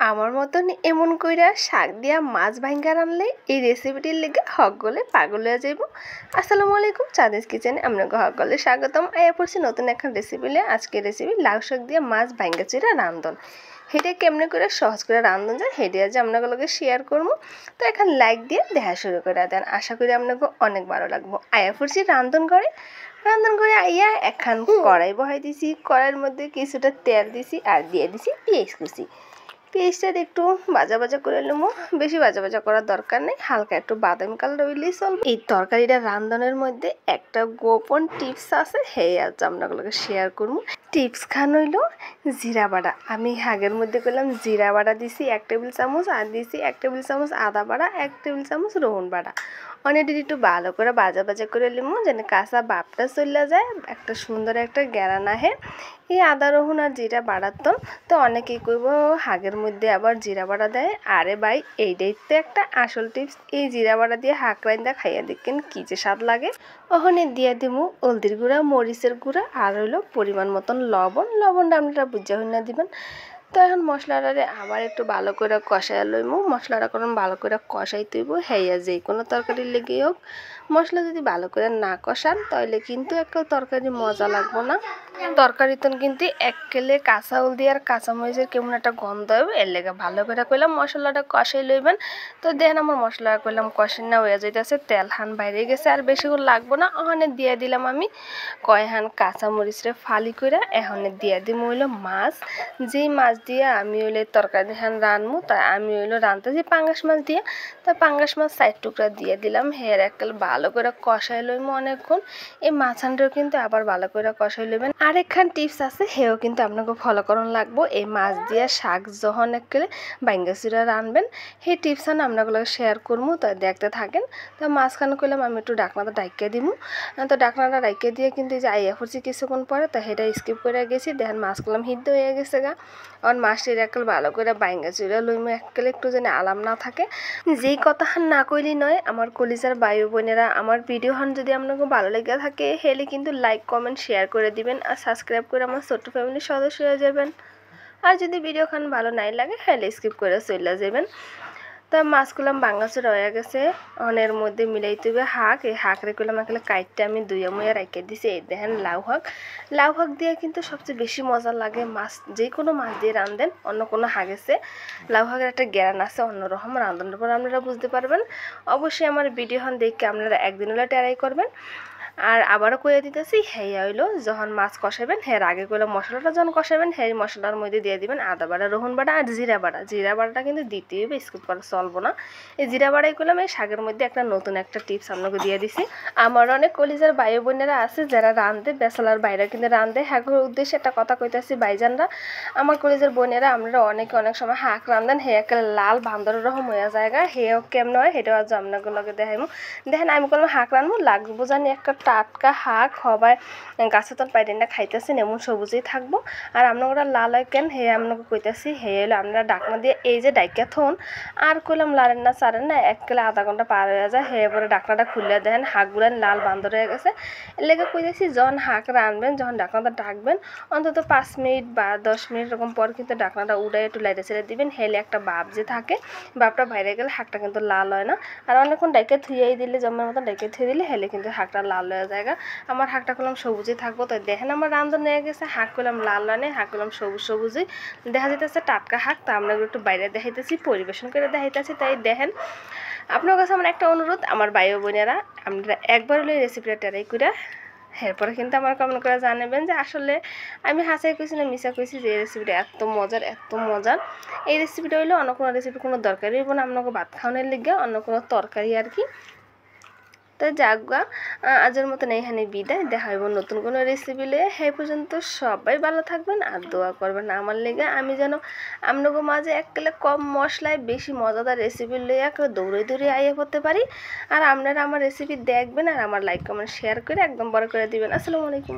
আমার মতন এমন কইরা শাক দিয়া মাছ ভাঙ্গা রানলে এই রেসিপিটির লেগে হকগলে পাগল হয়ে যাইব। আসসালামু আলাইকুম, চাঁদিস কিচেনে আপনাকে হকগলে স্বাগতম। আয়া পড়ছি নতুন একটা রেসিপি নিয়ে। আজকের রেসিপি লাউ শাক দিয়ে মাছ ভাঙ্গা চিরা রান্ধন। সেটা কেমনে করে সহজ করে রান্ধন যায় সেটা আজ আপনাকে শেয়ার করবো। তো এখন লাইক দিয়ে দেখা শুরু করে দেন, আশা করি আপনাকে অনেক ভালো লাগবো। আয়া পড়ছি রান্ধন করে আইয়া এখন কড়াই বহাই দিছি। কড়াইয়ের মধ্যে কিছুটা তেল দিছি আর দিয়ে দিছি পেঁয়াজ কুচি। পেঁয়াজটা একটু ভাজা ভাজা করে নেবো, বেশি ভাজা ভাজা করার দরকার নেই, হালকা একটু বাদামি কালার হইলেই চলবে। এই তরকারিটা রান্ধনের মধ্যে একটা গোপন টিপস আছে, সেই আজ আপনাকে শেয়ার করবো। টিপস খান হইল জিরা বাটা। আমি আগের মধ্যে করলাম জিরা বাটা দিছি 1 টেবিল চামচ, আর দিছি 1 টেবিল চামচ আদা বাটা, 1 টেবিল চামচ রসুন বাটা। অনেকটি একটু ভালো করে ভাজা ভাজা করে নেবো যেন কাঁচা ভাবটা চলে যায়, একটা সুন্দর একটা গ্যারান আহে এই আদা রসুন আর জিরা বাটার। তো অনেকেই কইব হাগের মধ্যে আবার জিরা বাটা দেয়। আরে ভাই, এইটাই তো একটা আসল টিপস। এই জিরা বাটা দিয়ে হাঁক রাইন্দা খাইয়া দেখেন কি যে স্বাদ লাগে। ওখানে দিয়ে দিমু হলদির গুঁড়া, মরিচের গুঁড়া আর হইলো পরিমাণ মতন লবণটা আপনারা বুঝা হই না দিবেন। তো এখন মশলাটারে আবার একটু ভালো করে কষাই লইমু। মশলাটা কারণ ভালো করে কষাই তৈব, হেয়া যে কোনো তরকারির লেগে হোক মশলা যদি ভালো করে না কষান তাহলে কিন্তু একটা তরকারি মজা লাগবো না। তরকারিতে কিন্তু এককেলে কাঁচা হলদি আর কাঁচামরিচের কেমন একটা গন্ধ হবে, এর লেগে ভালো করে কইলাম মশলাটা কষাই লইবেন। তো দেখেন আমার মশলা কইলাম কষাই না হয়ে যাইতেছে, তেল হান বাইরে গেছে, আর বেশিক্ষণ লাগবো না। ওখানে দিয়ে দিলাম আমি কয়হান কাঁচামরিচরে ফালি করে। এখানে দিয়ে দিম হইলো মাছ, যেই মাছ দিয়ে আমি হইলে তরকারি হান রানমু, তাই আমি হইলো রানতেছি পাঙ্গাস মাছ দিয়ে। তা পাঙ্গাস মাছ 4 টুকরা দিয়ে দিলাম, হের এককাল ভালো করে কষাই লইমু অনেকক্ষণ। এই মাছানটাও কিন্তু আবার ভালো করে কষাই লইবেন। আরেকখান টিপস আছে, হেও কিন্তু আপনাকে ফলো করন লাগবো। এই মাছ দিয়ে শাক যখন একলে ভাঙ্গা চিরা রানবেন, সেই টিপস আমি আপনাগুলো শেয়ার করবো, তাই দেখতে থাকেন। তো মাছখানে করলাম আমি একটু ডাকনাটা ডাইকে দিমু। তো ডাকনাটা ডাইকে দিয়ে কিন্তু যে আইয়া করছি কিছুক্ষণ পরে, তো সেটা স্কিপ করে গেছি। দেখেন মাছ করলাম হিদ্ধ হয়ে গেছে গা। আর মাছটির একল ভালো করে ভাঙ্গা চিরা লইমু, একলে একটু যেন আলাম না থাকে। যেই কথা না কইলি নয় আমার কলিজার বায়ু বোনেরা, আমার ভিডিও হান যদি আপনাকে ভালো লেগে থাকে হেলে কিন্তু লাইক কমেন্ট শেয়ার করে দিবেন, আর সাবস্ক্রাইব করে আমার ছোট্ট ফ্যামিলির সদস্য হয়ে যাবেন। আর যদি ভিডিও খান ভালো নাই লাগে হেলে স্কিপ করে চলে যাবেন। তা মাছগুলাম বাঙ্গাচুর হয়ে গেছে, অনের মধ্যে মিলাই তুবে হাঁক। এই হাঁক রেখলাম একলে কাইটটা আমি দুইয়া মুয়া রেখে দিছি। এই দেখেন লাউ হাঁক দিয়ে কিন্তু সবচেয়ে বেশি মজা লাগে মাছ, যে কোনো মাছ দিয়ে রান্ধেন। অন্য কোনো হাঁগেছে লাউ হাঁকের একটা জ্ঞান আছে অন্যরকম, রান্ধনের পর আপনারা বুঝতে পারবেন। অবশ্যই আমার ভিডিও হন দেখে আপনারা একদিন হলে ট্রাই করবেন। আর আবারও কয়ে দিতেছি, হেয়া হইলো যখন মাছ কষাবেন হের আগে করলে মশলাটা যখন কষাবেন সেই মশলার মধ্যে দিয়ে দিবেন আদা বাটা, রসুন বাটা আর জিরা বাটাটা কিন্তু দিতে হবে, স্কিপ করা চলবো না। এই জিরা বাটাই করলাম। এই শাকের মধ্যে একটা নতুন একটা টিপস আপনাকে দিয়ে দিছি। আমার অনেক কলিজার ভাই বোনেরা আছে যারা রান্ধে, বেসালার বাইরে কিন্তু রান্ধে। হ্যাঁগুর উদ্দেশ্যে একটা কথা কইতাছি ভাইজানরা, আমার কলিজার বোনেরা আপনারা অনেকে অনেক সময় হাঁক রান্ধেন, হে একটা লাল বান্দরের রকম হয়ে জায়গা, হেও কেমন হয় সেটাও আজ আপনাকে লগে দেখাইমু। দেখেন আমি করলাম হাঁক রানবো, লাগবো জানি একটা টাটকা হাঁক হবাই গাছে তোর পাইটেনটা খাইতেছেন এমন সবুজেই থাকবো। আর আপনারা লাল হয় কেন হে আপনাকে কইতাছি, হে হইলো আপনারা ডাকনা দিয়ে এই যে ডাইকা থন আর কইলাম লারেন না চারেন না, এক কেলে আধা ঘন্টা পার হয়ে যায়। হে পরে ডাকনাটা খুলে দেখেন হাঁকগুলান লাল বান্দর হয়ে গেছে। এর লেগে কইতাছি যখন হাঁক রানবেন, যখন ডাকনাটা ডাকবেন অন্তত 5 মিনিট বা 10 মিনিট এরকম পর কিন্তু ডাকনাটা উড়াই একটু লাইটে ছেড়ে দিবেন। হেলে একটা বাপ যে থাকে, বাপটা বাইরে গেলে হাঁকটা কিন্তু লাল হয় না। আর অনেকক্ষণ ডাইকে থুয়েই দিলে, জমের মতো ডাইকে থুয়ে দিলে হেলে কিন্তু হাঁকটা লাল হয়ে যায়। আমার হাঁকটা করলাম সবুজই থাকবো। তো দেখেন আমার রান্ধন হয়ে গেছে, হাঁক করলাম লাল লানে, হাঁক করলাম সবুজই দেখা যেতেছে টাটকা হাঁক। তা আমরা একটু বাইরে দেখাইতেছি, পরিবেশন করে দেখাইতেছি। তাই দেখেন আপনার কাছে আমার একটা অনুরোধ, আমার ভাই বোনেরা আপনারা একবার হলে রেসিপিটা ট্রাই করে এরপরে কিন্তু আমার কমেন্ট করে জানাবেন যে আসলে আমি হাসাই কইছি না মিশা কইছি যে এই রেসিপিটা এত মজার। এই রেসিপিটা হইলো অন্য কোনো রেসিপি কোনো দরকারই হইব না, আপনাকে ভাত খাওয়ানোর লিগে অন্য কোনো তরকারি আর কি। তো যাগা আজের মতন এইখানে বিদায়, দেখা হইব নতুন কোনো রেসিপি লয়ে। সেই পর্যন্ত সবাই ভালো থাকবেন আর দোয়া করবেন আমার লেগে, আমি যেন আপনাদের মাঝে এককালে কম মশলায় বেশি মজাদার রেসিপি লয়ে একটা দৌড়ে আইয়ে পড়তে পারি। আর আপনারা আমার রেসিপি দেখবেন আর আমার লাইক কমেন্ট শেয়ার করে একদম বড় করে দিবেন। আসসালামু আলাইকুম।